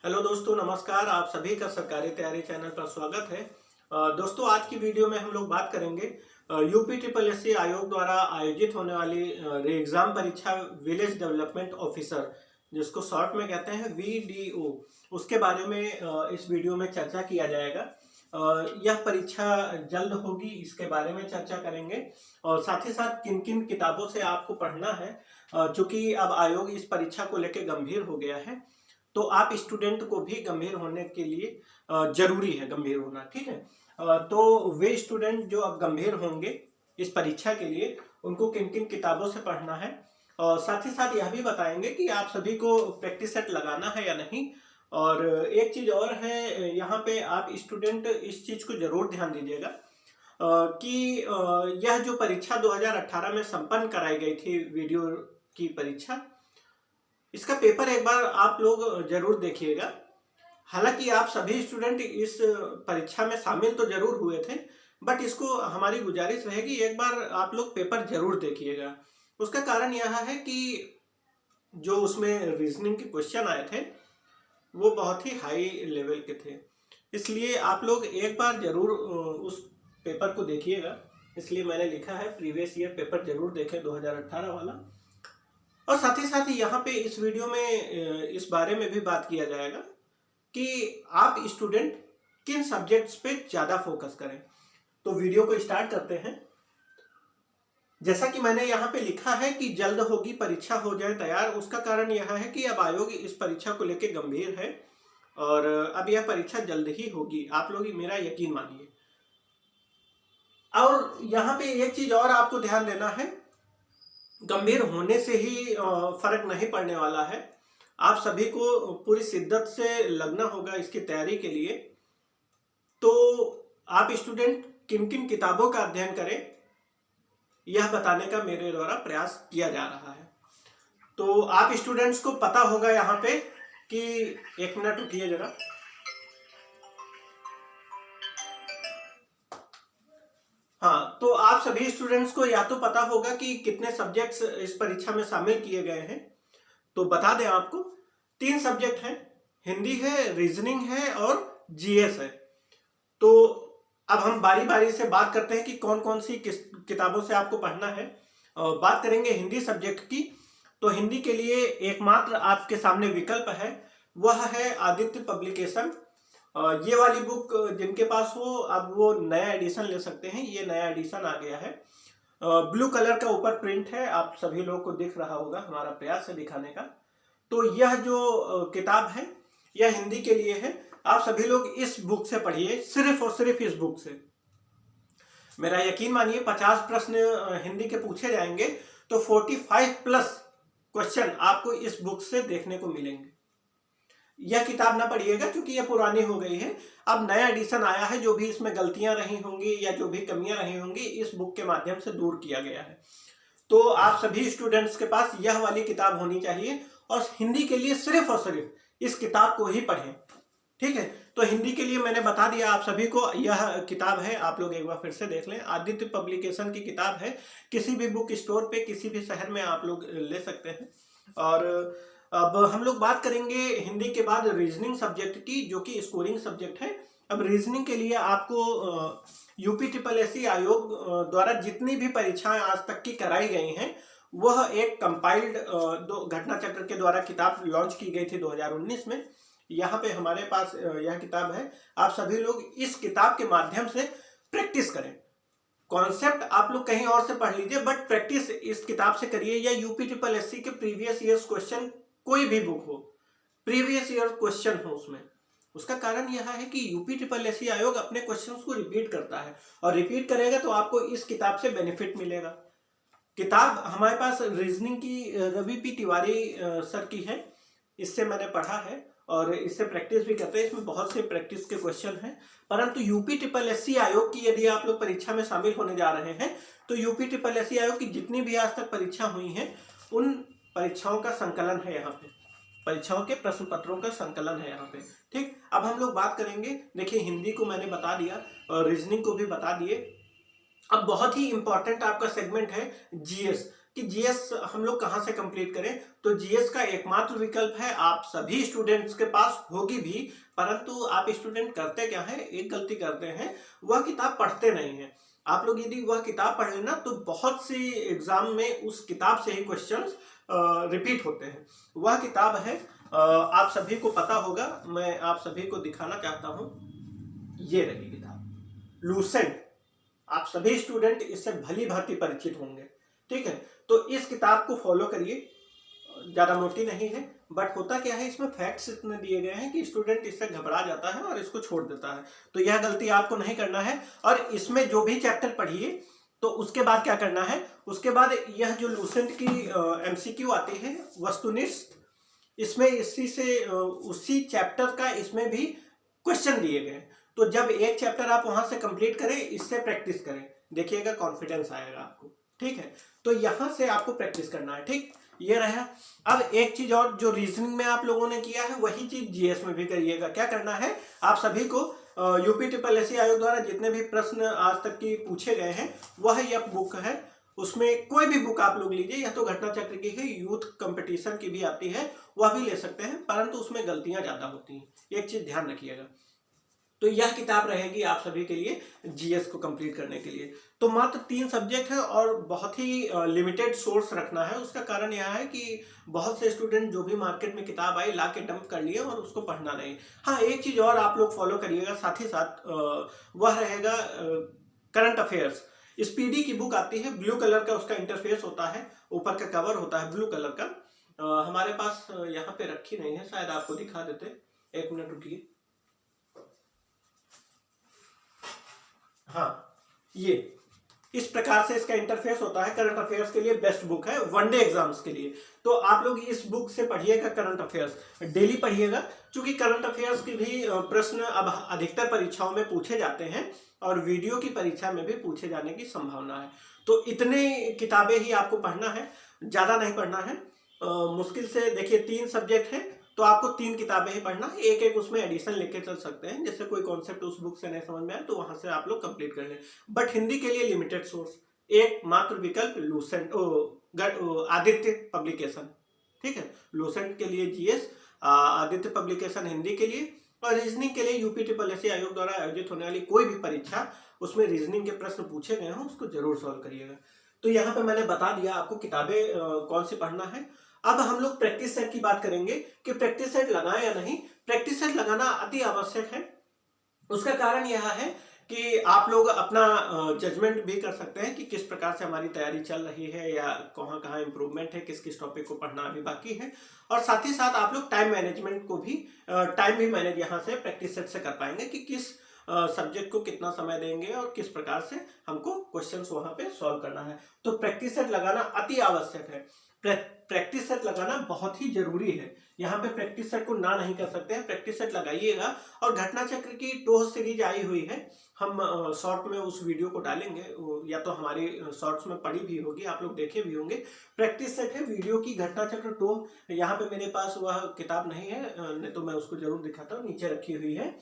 Hello दोस्तों, नमस्कार। आप सभी का सरकारी तैयारी चैनल पर स्वागत है। दोस्तों, आज की वीडियो में हम लोग बात करेंगे यूपी ट्रिपल एस सी आयोग द्वारा आयोजित होने वाली एग्जाम परीक्षा विलेज डेवलपमेंट ऑफिसर, जिसको शॉर्ट में कहते हैं VDO, उसके बारे में इस वीडियो में चर्चा किया जाएगा। यह परीक्षा जल्द होगी, इसके बारे में चर्चा करेंगे और साथ ही साथ किन किन किताबों से आपको पढ़ना है, चूंकि अब आयोग इस परीक्षा को लेकर गंभीर हो गया है, तो आप स्टूडेंट को भी गंभीर होने के लिए जरूरी है गंभीर होना। ठीक है, तो वे स्टूडेंट जो अब गंभीर होंगे इस परीक्षा के लिए, उनको किन किन किताबों से पढ़ना है और साथ ही साथ यह भी बताएंगे कि आप सभी को प्रैक्टिस सेट लगाना है या नहीं। और एक चीज और है, यहाँ पे आप स्टूडेंट इस चीज को जरूर ध्यान दीजिएगा कि यह जो परीक्षा 2018 में संपन्न कराई गई थी, वीडियो की परीक्षा, इसका पेपर एक बार आप लोग जरूर देखिएगा। हालांकि आप सभी स्टूडेंट इस परीक्षा में शामिल तो जरूर हुए थे, बट इसको हमारी गुजारिश रहेगी एक बार आप लोग पेपर जरूर देखिएगा। उसका कारण यह है कि जो उसमें रीजनिंग के क्वेश्चन आए थे वो बहुत ही हाई लेवल के थे, इसलिए आप लोग एक बार जरूर उस पेपर को देखिएगा। इसलिए मैंने लिखा है प्रीवियस ईयर पेपर जरूर देखें, 2018 वाला। और साथ ही साथ यहाँ पे इस वीडियो में इस बारे में भी बात किया जाएगा कि आप स्टूडेंट किन सब्जेक्ट्स पे ज़्यादा फोकस करें। तो वीडियो को स्टार्ट करते हैं। जैसा कि मैंने यहाँ पे लिखा है कि जल्द होगी परीक्षा, हो जाए तैयार। उसका कारण यह है कि अब आयोग इस परीक्षा को लेकर गंभीर है और अब यह परीक्षा जल्द ही होगी, आप लोग मेरा यकीन मानिए। और यहाँ पे एक चीज और आपको ध्यान देना है, गंभीर होने से ही फर्क नहीं पड़ने वाला है। आप सभी को पूरी शिद्दत से लगना होगा इसकी तैयारी के लिए। तो आप स्टूडेंट किन किन किताबों का अध्ययन करें, यह बताने का मेरे द्वारा प्रयास किया जा रहा है। तो आप स्टूडेंट्स को पता होगा यहाँ पे कि, एक मिनट रुकिए जरा। हाँ, तो आप सभी स्टूडेंट्स को या तो पता होगा कि कितने सब्जेक्ट्स इस परीक्षा में शामिल किए गए हैं। तो बता दें आपको, 3 सब्जेक्ट हैं, हिंदी है, रीजनिंग है और GS है। तो अब हम बारी बारी से बात करते हैं कि कौन कौन सी किस किताबों से आपको पढ़ना है। बात करेंगे हिंदी सब्जेक्ट की। तो हिंदी के लिए एकमात्र आपके सामने विकल्प है, वह है आदित्य पब्लिकेशन। ये वाली बुक जिनके पास हो, अब वो नया एडिशन ले सकते हैं। ये नया एडिशन आ गया है, ब्लू कलर का ऊपर प्रिंट है, आप सभी लोगों को दिख रहा होगा, हमारा प्रयास है दिखाने का। तो यह जो किताब है यह हिंदी के लिए है। आप सभी लोग इस बुक से पढ़िए, सिर्फ और सिर्फ इस बुक से। मेरा यकीन मानिए 50 प्रश्न हिंदी के पूछे जाएंगे तो 45 प्लस क्वेश्चन आपको इस बुक से देखने को मिलेंगे। यह किताब ना पढ़िएगा क्योंकि यह पुरानी हो गई है। अब नया एडिशन आया है, जो भी इसमें गलतियां रही होंगी या जो भी कमियां रही होंगी इस बुक के माध्यम से दूर किया गया है। तो आप सभी स्टूडेंट्स के पास यह वाली किताब होनी चाहिए और हिंदी के लिए सिर्फ और सिर्फ इस किताब को ही पढ़ें। ठीक है, तो हिंदी के लिए मैंने बता दिया आप सभी को, यह किताब है, आप लोग एक बार फिर से देख लें। आदित्य पब्लिकेशन की किताब है, किसी भी बुक स्टोर पे किसी भी शहर में आप लोग ले सकते हैं। और अब हम लोग बात करेंगे हिंदी के बाद रीजनिंग सब्जेक्ट की, जो कि स्कोरिंग सब्जेक्ट है। अब रीजनिंग के लिए आपको यूपी ट्रिपल एस सी आयोग द्वारा जितनी भी परीक्षाएं आज तक की कराई गई हैं, वह एक कंपाइल्ड दो घटना चक्र के द्वारा किताब लॉन्च की गई थी 2019 में। यहाँ पे हमारे पास यह किताब है। आप सभी लोग इस किताब के माध्यम से प्रैक्टिस करें। कॉन्सेप्ट आप लोग कहीं और से पढ़ लीजिए, बट प्रैक्टिस इस किताब से करिए। या यूपी ट्रिपल एस सी के प्रीवियस ईयर्स क्वेश्चन, कोई भी बुक हो, प्रीवियस ईयर क्वेश्चन हो उसमें। उसका कारण यह है कि यूपी ट्रिपल एस सी आयोग अपने क्वेश्चंस को रिपीट करता है, और रिपीट करेगा तो आपको इस किताब से बेनिफिट मिलेगा। किताब हमारे पास रीजनिंग की रवि पी तिवारी सर की है, इससे मैंने पढ़ा है और इससे प्रैक्टिस भी करते हैं। इसमें बहुत से प्रैक्टिस के क्वेश्चन हैं। परंतु यूपी ट्रिपल एस सी आयोग की यदि आप लोग परीक्षा में शामिल होने जा रहे हैं, तो यूपी ट्रिपल एस सी आयोग की जितनी भी आज तक परीक्षा हुई हैं, उन परीक्षाओं का संकलन है यहाँ पे, परीक्षाओं के प्रश्न पत्रों का संकलन है यहाँ पे। ठीक, अब हम लोग बात करेंगे। देखिए, हिंदी को मैंने बता दिया और रीजनिंग को भी बता दिए। अब बहुत ही इंपॉर्टेंट आपका सेगमेंट है GS। कि जीएस हम लोग कहाँ से कंप्लीट करें, तो जीएस का एकमात्र विकल्प है, आप सभी स्टूडेंट्स के पास होगी भी, परंतु आप स्टूडेंट करते क्या है, एक गलती करते हैं, वह किताब पढ़ते नहीं हैं। आप लोग यदि वह किताब पढ़ लेना तो बहुत सी एग्जाम में उस किताब से ही क्वेश्चंस रिपीट होते हैं। वह किताब है, आप सभी को पता होगा, मैं आप सभी को दिखाना चाहता हूं, ये रही किताब लूसेंट। आप सभी स्टूडेंट इससे भली भांति परिचित होंगे, ठीक है। तो इस किताब को फॉलो करिए, ज्यादा मोटी नहीं है, बट होता क्या है, इसमें फैक्ट्स इतने दिए गए हैं कि स्टूडेंट इससे घबरा जाता है और इसको छोड़ देता है। तो यह गलती आपको नहीं करना है। और इसमें जो भी चैप्टर पढ़िए तो उसके बाद क्या करना है, उसके बाद यह जो लूसेंट की एमसीक्यू आती है वस्तुनिष्ठ, इसमें इसी से उसी चैप्टर का इसमें भी क्वेश्चन दिए गए। तो जब एक चैप्टर आप वहां से कंप्लीट करें, इससे प्रैक्टिस करें, देखिएगा कॉन्फिडेंस आएगा आपको, ठीक है। तो यहां से आपको प्रैक्टिस करना है, ठीक, ये रहा। अब एक चीज और, जो रीजनिंग में आप लोगों ने किया है वही चीज जीएस में भी करिएगा। क्या करना है, आप सभी को यूपी ट्रिपल एससी आयोग द्वारा जितने भी प्रश्न आज तक की पूछे गए हैं, वह यह बुक है, उसमें कोई भी बुक आप लोग लीजिए, या तो घटना चक्र की है, यूथ कंपटीशन की भी आती है, वह भी ले सकते हैं, परंतु उसमें गलतियां ज्यादा होती हैं, एक चीज ध्यान रखिएगा। तो यह किताब रहेगी आप सभी के लिए जीएस को कंप्लीट करने के लिए। तो मात्र 3 सब्जेक्ट है और बहुत ही लिमिटेड सोर्स रखना है। उसका कारण यह है कि बहुत से स्टूडेंट जो भी मार्केट में किताब आई ला के डंप कर लिए और उसको पढ़ना नहीं। हाँ, एक चीज और आप लोग फॉलो करिएगा साथ ही साथ, वह रहेगा करंट अफेयर्स। स्पीडी की बुक आती है, ब्लू कलर का उसका इंटरफेस होता है, ऊपर का कवर होता है ब्लू कलर का। हमारे पास यहाँ पे रखी नहीं है, शायद आपको दिखा देते, एक मिनट रुकिए। हाँ, ये इस प्रकार से इसका इंटरफेस होता है। करंट अफेयर्स के लिए बेस्ट बुक है, वनडे एग्जाम्स के लिए। तो आप लोग इस बुक से पढ़िएगा, करंट अफेयर्स डेली पढ़िएगा, क्योंकि करंट अफेयर्स के भी प्रश्न अब अधिकतर परीक्षाओं में पूछे जाते हैं और वीडियो की परीक्षा में भी पूछे जाने की संभावना है। तो इतने किताबें ही आपको पढ़ना है, ज्यादा नहीं पढ़ना है। मुश्किल से देखिए 3 सब्जेक्ट है, तो आपको 3 किताबें ही पढ़ना, एक एक उसमें एडिशन लेके चल सकते हैं, जैसे कोई कॉन्सेप्ट उस बुक से नहीं समझ में आए तो वहां से आप लोग कंप्लीट कर लें। बट हिंदी के लिए लिमिटेड सोर्स, एक मात्र विकल्प लूसेंट, आदित्य पब्लिकेशन, ठीक है। लूसेंट के लिए जीएस, आदित्य पब्लिकेशन हिंदी के लिए, और रीजनिंग के लिए यूपी ट्रिपल एससी आयोग द्वारा आयोजित होने वाली कोई भी परीक्षा, उसमें रीजनिंग के प्रश्न पूछे गए हों, उसको जरूर सॉल्व करिएगा। तो यहाँ पे मैंने बता दिया आपको किताबें कौन सी पढ़ना है। अब हम लोग प्रैक्टिस सेट की बात करेंगे कि प्रैक्टिस सेट लगाएं या नहीं। प्रैक्टिस सेट लगाना अति आवश्यक है। उसका कारण यह है कि आप लोग अपना जजमेंट भी कर सकते हैं कि किस प्रकार से हमारी तैयारी चल रही है, या कहाँ कहाँ इंप्रूवमेंट है, किस किस टॉपिक को पढ़ना अभी बाकी है। और साथ ही साथ आप लोग टाइम मैनेजमेंट को भी, टाइम भी मैनेज यहाँ से प्रैक्टिस सेट से कर पाएंगे कि किस सब्जेक्ट को कितना समय देंगे और किस प्रकार से हमको क्वेश्चंस वहां पे सॉल्व करना है। तो प्रैक्टिस सेट लगाना अति आवश्यक है। प्रैक्टिस सेट लगाना बहुत ही जरूरी है। यहाँ पे प्रैक्टिस सेट को ना नहीं कर सकते हैं, प्रैक्टिस सेट लगाइएगा। और घटना चक्र की टोह सीरीज आई हुई है, हम शॉर्ट में उस वीडियो को डालेंगे, या तो हमारी शॉर्ट्स में पड़ी भी होगी, आप लोग देखे भी होंगे। प्रैक्टिस सेट है वीडियो की, घटना चक्र टोह। यहाँ पे मेरे पास वह किताब नहीं है, नहीं तो मैं उसको जरूर दिखाता हूँ, नीचे रखी हुई है।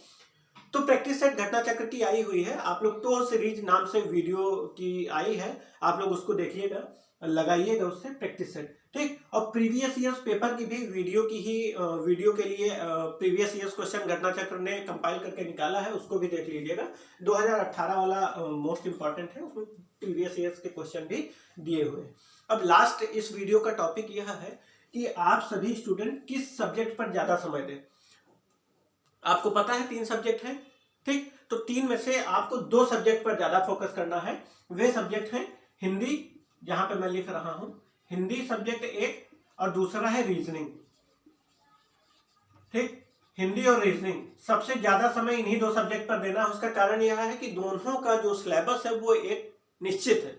तो प्रैक्टिस सेट घटना चक्र की आई हुई है, आप लोग टोह सीरीज नाम से वीडियो की आई है, आप लोग उसको देखिएगा, लगाइएगा उससे प्रैक्टिस सेट, ठीक। और प्रीवियस ईयर्स पेपर की भी वीडियो की ही, वीडियो के लिए प्रीवियस ईयर्स क्वेश्चन घटना चक्र ने कंपाइल करके निकाला है, उसको भी देख लीजिएगा। 2018 वाला मोस्ट इंपॉर्टेंट है, उसमें प्रीवियस ईयर्स के क्वेश्चन भी दिए हुए हैं। अब लास्ट इस वीडियो का टॉपिक यह है कि आप सभी स्टूडेंट किस सब्जेक्ट पर ज्यादा समय दें। आपको पता है 3 सब्जेक्ट हैं, ठीक। तो 3 में से आपको 2 सब्जेक्ट पर ज्यादा फोकस करना है। वे सब्जेक्ट हैं हिंदी, जहां पे मैं लिख रहा हूं हिंदी सब्जेक्ट एक, और दूसरा है रीजनिंग, ठीक। हिंदी और रीजनिंग, सबसे ज्यादा समय इन्हीं 2 सब्जेक्ट पर देना है। उसका कारण यह है कि दोनों का जो सिलेबस है वो एक निश्चित है,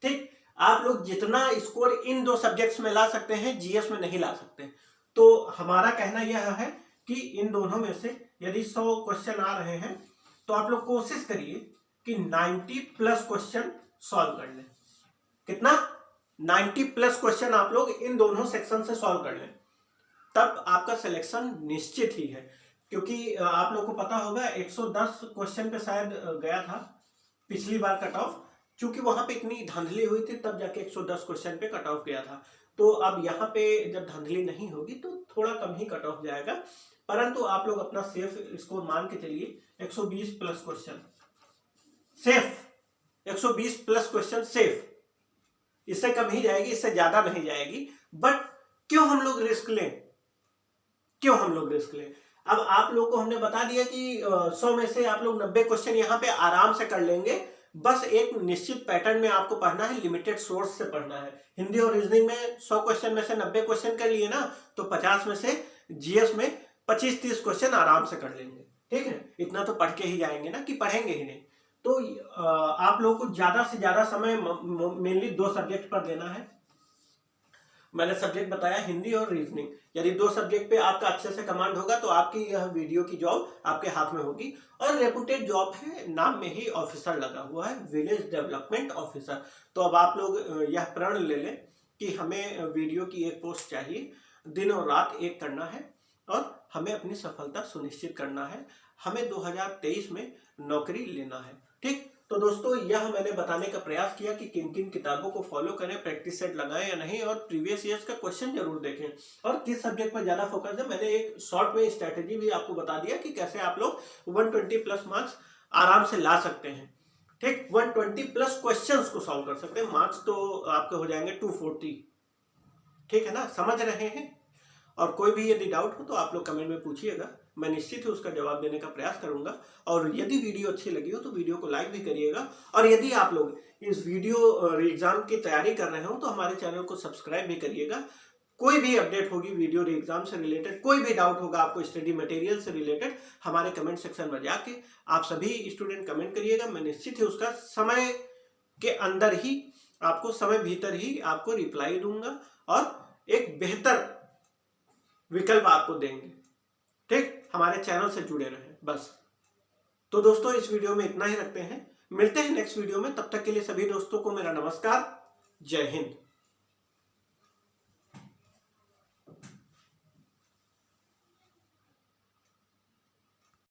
ठीक। आप लोग जितना स्कोर इन 2 सब्जेक्ट्स में ला सकते हैं, जीएस में नहीं ला सकते। तो हमारा कहना यह है कि इन दोनों में से यदि 100 क्वेश्चन आ रहे हैं, तो आप लोग कोशिश करिए कि 90+ क्वेश्चन सॉल्व कर लें। कितना? 90+ क्वेश्चन आप लोग इन दोनों सेक्शन से सॉल्व कर लें, तब आपका सिलेक्शन निश्चित ही है। क्योंकि आप लोग को पता होगा 110 क्वेश्चन पे शायद गया था पिछली बार कट ऑफ, चूंकि वहां पे इतनी धांधली हुई थी तब जाके 110 क्वेश्चन पे कट ऑफ गया था। तो अब यहाँ पे जब धांधली नहीं होगी तो थोड़ा कम ही कट ऑफ जाएगा, परंतु आप लोग अपना सेफ स्कोर मान के चलिए 120 plus question safe, 120 plus question safe, इससे कम ही जाएगी, इससे ज्यादा नहीं जाएगी। बट क्यों हम लोग रिस्क लें, क्यों हम लोग रिस्क लें? अब आप लोग को हमने बता दिया कि 100 में से आप लोग 90 क्वेश्चन यहाँ पे आराम से कर लेंगे। बस एक निश्चित पैटर्न में आपको पढ़ना है, लिमिटेड सोर्स से पढ़ना है। हिंदी और रीजनिंग में 100 क्वेश्चन में से 90 क्वेश्चन कर लिए ना, तो 50 में से जीएस में 25-30 क्वेश्चन आराम से कर लेंगे। ठीक है, इतना तो पढ़ के ही जाएंगे ना, कि पढ़ेंगे ही नहीं। तो आप लोगों को ज्यादा से ज्यादा समय मेनली 2 सब्जेक्ट पर देना है। मैंने सब्जेक्ट बताया हिंदी और रीजनिंग। यदि 2 सब्जेक्ट पे आपका अच्छे से कमांड होगा तो आपकी यह वीडियो की जॉब आपके हाथ में होगी। और रेपुटेड जॉब है, नाम में ही ऑफिसर लगा हुआ है, विलेज डेवलपमेंट ऑफिसर। तो अब आप लोग यह प्रण ले लें कि हमें वीडियो की एक पोस्ट चाहिए, दिन और रात एक करना है और हमें अपनी सफलता सुनिश्चित करना है। हमें 2023 में नौकरी लेना है। ठीक, तो दोस्तों यह मैंने बताने का प्रयास किया कि किन किन किताबों को फॉलो करें, प्रैक्टिस सेट लगाएं या नहीं, और प्रीवियस ईयर्स का क्वेश्चन जरूर देखें और किस सब्जेक्ट पर ज्यादा फोकस है। मैंने एक शॉर्ट में स्ट्रेटेजी भी आपको बता दिया कि कैसे आप लोग 120 प्लस मार्क्स आराम से ला सकते हैं। ठीक, 120 प्लस क्वेश्चंस को सॉल्व कर सकते हैं, मार्क्स तो आपके हो जाएंगे 240। ठीक है ना, समझ रहे हैं? और कोई भी यदि डाउट हो तो आप लोग कमेंट में पूछिएगा, मैं निश्चित ही उसका जवाब देने का प्रयास करूंगा। और यदि वीडियो अच्छी लगी हो तो वीडियो को लाइक भी करिएगा। और यदि आप लोग इस वीडियो एग्जाम की तैयारी कर रहे हो तो हमारे चैनल को सब्सक्राइब भी करिएगा। कोई भी अपडेट होगी वीडियो एग्जाम से रिलेटेड, कोई भी डाउट होगा आपको स्टडी मटेरियल से रिलेटेड, हमारे कमेंट सेक्शन में जाके आप सभी स्टूडेंट कमेंट करिएगा। मैं निश्चित ही उसका समय के अंदर ही आपको, समय भीतर ही आपको रिप्लाई दूंगा और एक बेहतर विकल्प आपको देंगे। ठीक, हमारे चैनल से जुड़े रहें बस। तो दोस्तों इस वीडियो में इतना ही रखते हैं, मिलते हैं नेक्स्ट वीडियो में। तब तक के लिए सभी दोस्तों को मेरा नमस्कार, जय हिंद।